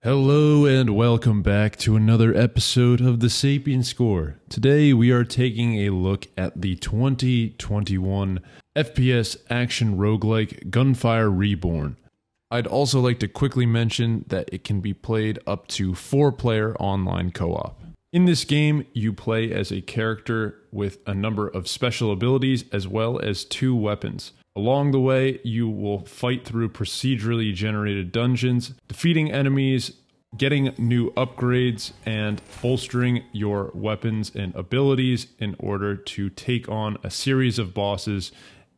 Hello and welcome back to another episode of the Sapien Score. Today we are taking a look at the 2021 FPS action roguelike Gunfire Reborn. I'd also like to quickly mention that it can be played up to 4-player online co-op. In this game, you play as a character with a number of special abilities as well as 2 weapons. Along the way, you will fight through procedurally generated dungeons, defeating enemies, getting new upgrades, and bolstering your weapons and abilities in order to take on a series of bosses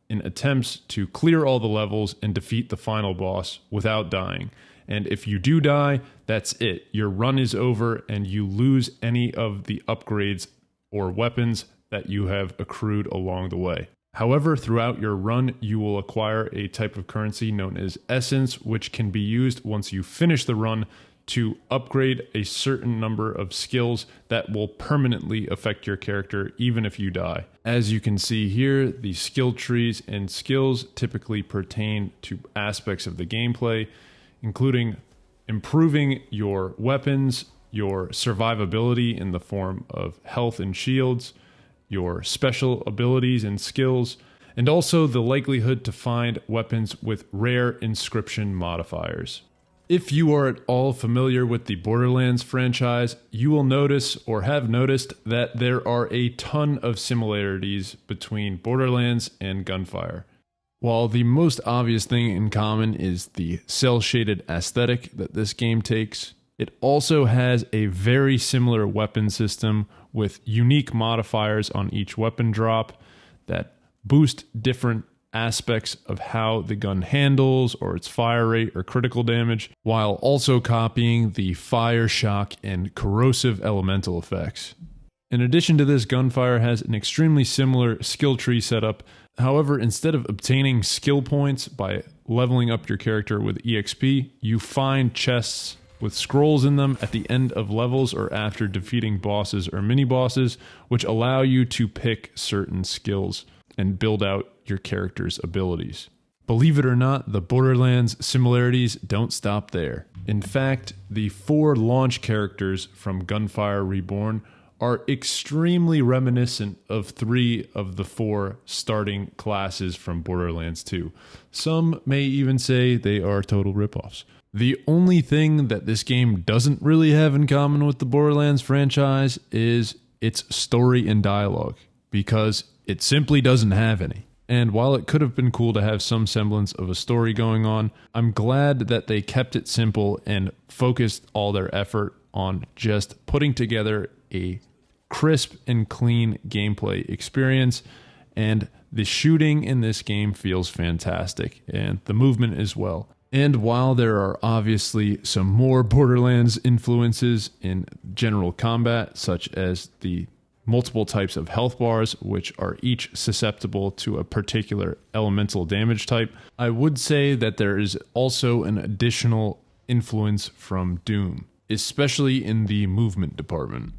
in attempts to clear all the levels and defeat the final boss without dying. And if you do die, that's it. Your run is over and you lose any of the upgrades or weapons that you have accrued along the way. However, throughout your run, you will acquire a type of currency known as Essence, which can be used once you finish the run to upgrade a certain number of skills that will permanently affect your character even if you die. As you can see here, the skill trees and skills typically pertain to aspects of the gameplay, including improving your weapons, your survivability in the form of health and shields, your special abilities and skills, and also the likelihood to find weapons with rare inscription modifiers. If you are at all familiar with the Borderlands franchise, you will notice or have noticed that there are a ton of similarities between Borderlands and Gunfire. While the most obvious thing in common is the cel-shaded aesthetic that this game takes, it also has a very similar weapon system with unique modifiers on each weapon drop that boost different aspects of how the gun handles or its fire rate or critical damage, while also copying the fire, shock, and corrosive elemental effects. In addition to this, Gunfire has an extremely similar skill tree setup. However, instead of obtaining skill points by leveling up your character with EXP, you find chests with scrolls in them at the end of levels or after defeating bosses or mini-bosses, which allow you to pick certain skills and build out your character's abilities. Believe it or not, the Borderlands similarities don't stop there. In fact, the 4 launch characters from Gunfire Reborn are extremely reminiscent of 3 of the 4 starting classes from Borderlands 2. Some may even say they are total ripoffs. The only thing that this game doesn't really have in common with the Borderlands franchise is its story and dialogue, because it simply doesn't have any. And while it could have been cool to have some semblance of a story going on, I'm glad that they kept it simple and focused all their effort on just putting together a crisp and clean gameplay experience. And the shooting in this game feels fantastic, and the movement as well. And while there are obviously some more Borderlands influences in general combat, such as the multiple types of health bars, which are each susceptible to a particular elemental damage type, I would say that there is also an additional influence from Doom, especially in the movement department,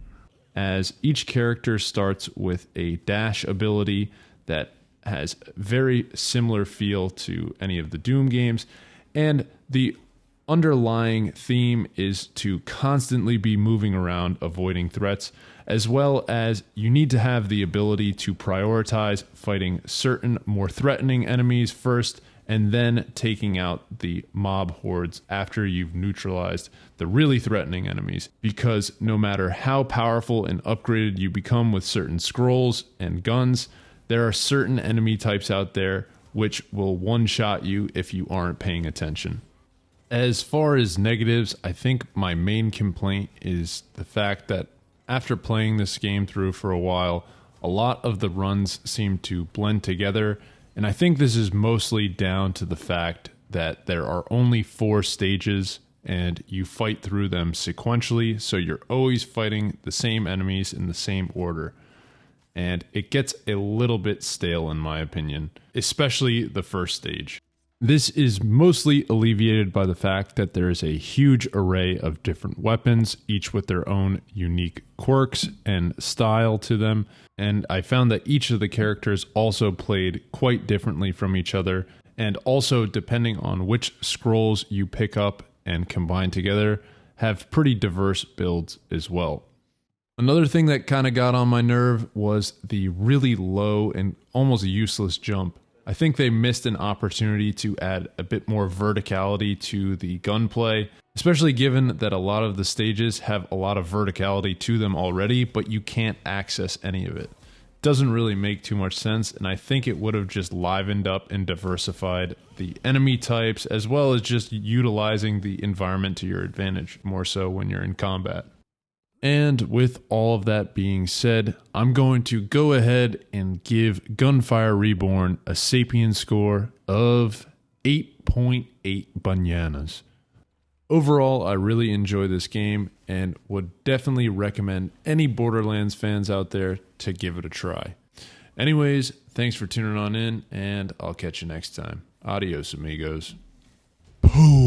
as each character starts with a dash ability that has very similar feel to any of the Doom games, and the underlying theme is to constantly be moving around avoiding threats, as well as you need to have the ability to prioritize fighting certain more threatening enemies first and then taking out the mob hordes after you've neutralized the really threatening enemies, because no matter how powerful and upgraded you become with certain scrolls and guns, there are certain enemy types out there which will one-shot you if you aren't paying attention. As far as negatives, I think my main complaint is the fact that after playing this game through for a while, a lot of the runs seem to blend together, and I think this is mostly down to the fact that there are only 4 stages and you fight through them sequentially, so you're always fighting the same enemies in the same order. And it gets a little bit stale in my opinion, especially the first stage. This is mostly alleviated by the fact that there is a huge array of different weapons, each with their own unique quirks and style to them, and I found that each of the characters also played quite differently from each other, and also depending on which scrolls you pick up and combine together, have pretty diverse builds as well. Another thing that kind of got on my nerve was the really low and almost useless jump. I think they missed an opportunity to add a bit more verticality to the gunplay, especially given that a lot of the stages have a lot of verticality to them already, but you can't access any of it. Doesn't really make too much sense, and I think it would have just livened up and diversified the enemy types, as well as just utilizing the environment to your advantage, more so when you're in combat. And with all of that being said, I'm going to go ahead and give Gunfire Reborn a Sapien score of 8.8 bananas. Overall, I really enjoy this game and would definitely recommend any Borderlands fans out there to give it a try. Anyways, thanks for tuning on in, and I'll catch you next time. Adios, amigos. Pooh.